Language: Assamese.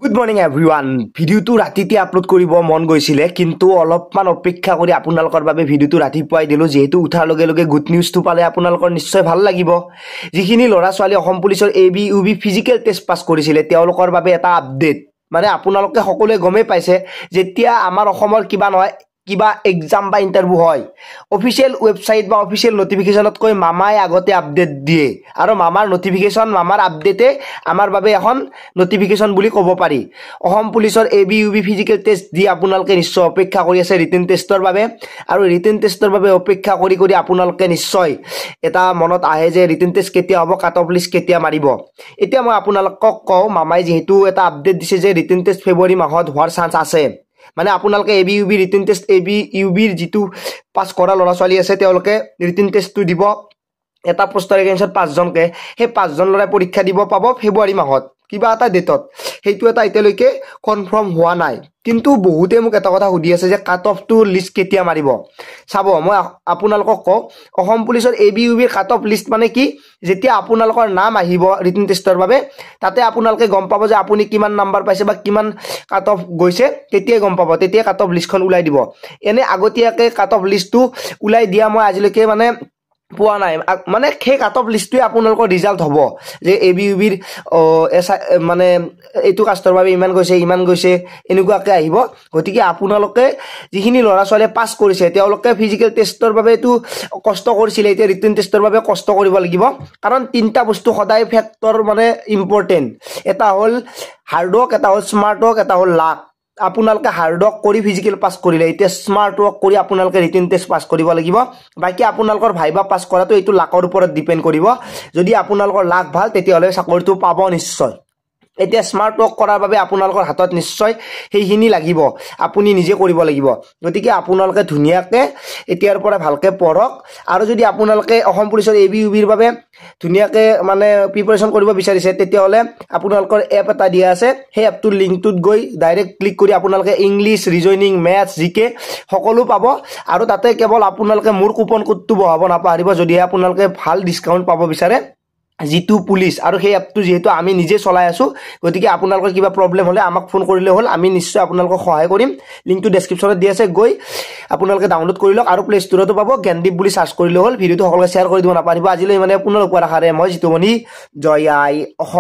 Good morning everyone. ভিডিঅ'টো ৰাতিতে আপলোড কৰিব মন গৈছিলে, কিন্তু অলপমান অপেক্ষা কৰি আপোনালোকৰ বাবে ভিডিঅ'টো ৰাতিপুৱাই দিলোঁ। যিহেতু উঠাৰ লগে লগে গুড নিউজটো পালে আপোনালোকৰ নিশ্চয় ভাল লাগিব। যিখিনি ল'ৰা ছোৱালী অসম পুলিচৰ ABUB ফিজিকেল টেষ্ট পাছ কৰিছিলে তেওঁলোকৰ বাবে এটা আপডেট। মানে আপোনালোকে সকলোৱে গমেই পাইছে, যেতিয়া আমাৰ অসমৰ কিবা এক্সাম বা ইণ্টাৰভিউ হয়, অফিচিয়েল ৱেবছাইট বা অফিচিয়েল নটিফিকেশ্যনতকৈ মামাই আগতে আপডেট দিয়ে। আৰু মামাৰ আপডেটে আমাৰ বাবে এখন নটিফিকেশ্যন বুলি ক'ব পাৰি। অসম পুলিচৰ ABUB ফিজিকেল টেষ্ট দি আপোনালোকে নিশ্চয় অপেক্ষা কৰি আছে ৰিটেন টেষ্টৰ বাবে। আৰু ৰিটেন টেষ্টৰ বাবে অপেক্ষা কৰি আপোনালোকে নিশ্চয় এটা মনত আহে যে ৰিটেন টেষ্ট কেতিয়া হ'ব, কাট অফ লিষ্ট কেতিয়া মাৰিব। এতিয়া মই আপোনালোকক কওঁ, মামাই যিহেতু এটা আপডেট দিছে যে ৰিটেন টেষ্ট ফেব্ৰুৱাৰী মাহত হোৱাৰ চান্স আছে। মানে আপোনালোকে ABUB ৰিটেন টেষ্ট ABUBৰ যিটো পাছ কৰা ল'ৰা ছোৱালী আছে তেওঁলোকে ৰিটেন টেষ্টটো দিব। এটা পোষ্টৰ এগেইনষ্টত 5জনকে, সেই 5জন ল'ৰাই পৰীক্ষা দিব পাব ফেব্ৰুৱাৰী মাহত কিবা এটা ডেটত। সেইটো এটা এতিয়ালৈকে কনফাৰ্ম হোৱা নাই। কিন্তু বহুতে মোক এটা কথা সুধি আছে যে কাট অফটো লিষ্ট কেতিয়া মাৰিব। চাব, মই আপোনালোকক কওঁ, অসম পুলিচৰ ABUBৰ কাট অফ লিষ্ট মানে কি, যেতিয়া আপোনালোকৰ নাম আহিব ৰিটেন টেষ্টৰ বাবে, তাতে আপোনালোকে গম পাব যে আপুনি কিমান নাম্বাৰ পাইছে বা কিমান কাট অফ গৈছে, তেতিয়াই গম পাব। তেতিয়া কাট অফ লিষ্টখন ওলাই দিব। এনে আগতীয়াকৈ কাট অফ লিষ্টটো ওলাই দিয়া মই আজিলৈকে পোৱা নাই। মানে সেই কাট অফ লিষ্টটোৱে আপোনালোকৰ ৰিজাল্ট হ'ব যে ABUBৰ মানে এইটো কাষ্টৰ বাবে ইমান গৈছে এনেকুৱাকৈ আহিব। গতিকে আপোনালোকে যিখিনি ল'ৰা ছোৱালীয়ে পাছ কৰিছে তেওঁলোকে ফিজিকেল টেষ্টৰ বাবে এইটো কষ্ট কৰিছিলে, এতিয়া ৰিটেন টেষ্টৰ বাবে কষ্ট কৰিব লাগিব। কাৰণ 3টা বস্তু সদায় ফেক্টৰ ইম্পৰ্টেণ্ট। এটা হ'ল হাৰ্ড ৱৰ্ক, এটা হ'ল স্মাৰ্ট ৱৰ্ক, এটা হ'ল লাক। আপোনালোকে হাৰ্ড ৱৰ্ক কৰি ফিজিকেল পাছ কৰিলে, এতিয়া স্মাৰ্ট ৱৰ্ক কৰি আপোনালোকে ৰিটেন টেষ্ট পাছ কৰিব লাগিব। বাকী আপোনালোকৰ ভাইবা পাছ কৰাটো এইটো লাকৰ ওপৰত ডিপেণ্ড কৰিব। যদি আপোনালোকৰ লাক ভাল তেতিয়াহ'লে চাকৰিটো পাব নিশ্চয়। এতিয়া স্মাৰ্ট ৱৰ্ক কৰাৰ বাবে আপোনালোকৰ হাতত নিশ্চয় সেইখিনি লাগিব, আপুনি নিজে কৰিব লাগিব। গতিকে আপোনালোকে ধুনীয়াকৈ এতিয়াৰ পৰা ভালকৈ পঢ়ক। আৰু যদি আপোনালোকে অসম পুলিচৰ ABUBৰ বাবে ধুনীয়াকৈ প্ৰিপাৰেশ্যন কৰিব বিচাৰিছে, তেতিয়াহ'লে আপোনালোকৰ এপ এটা দিয়া আছে। সেই এপটোৰ লিংকটোত গৈ ডাইৰেক্ট ক্লিক কৰি আপোনালোকে ইংলিছ, ৰিজনিং, মেথছ, GK সকলো পাব। আৰু তাতে কেৱল আপোনালোকে মোৰ কুপন কোডটো বহাব নাপাহৰিব, যদিহে আপোনালোকে ভাল ডিছকাউণ্ট পাব বিচাৰে, যিটো পুলিচ। আৰু সেই এপটো যিহেতু আমি নিজে চলাই আছোঁ, গতিকে আপোনালোকৰ কিবা প্ৰব্লেম হ'লে আমাক ফোন কৰিলে হ'ল, আমি নিশ্চয় আপোনালোকক সহায় কৰিম। লিংকটো ডেছক্ৰিপশ্যনত দি আছে, গৈ আপোনালোকে ডাউনলোড কৰি লওক। আৰু প্লে ষ্ট'ৰতো পাব, জ্ঞানদীপ বুলি চাৰ্চ কৰিলে হ'ল। ভিডিঅ'টো সকলোকে শ্বেয়াৰ কৰি দিব নাপাহৰিব। আজিলৈ পুনৰ উপহাৰ আশাৰে মই জিতুমণি, জয় আই অসম।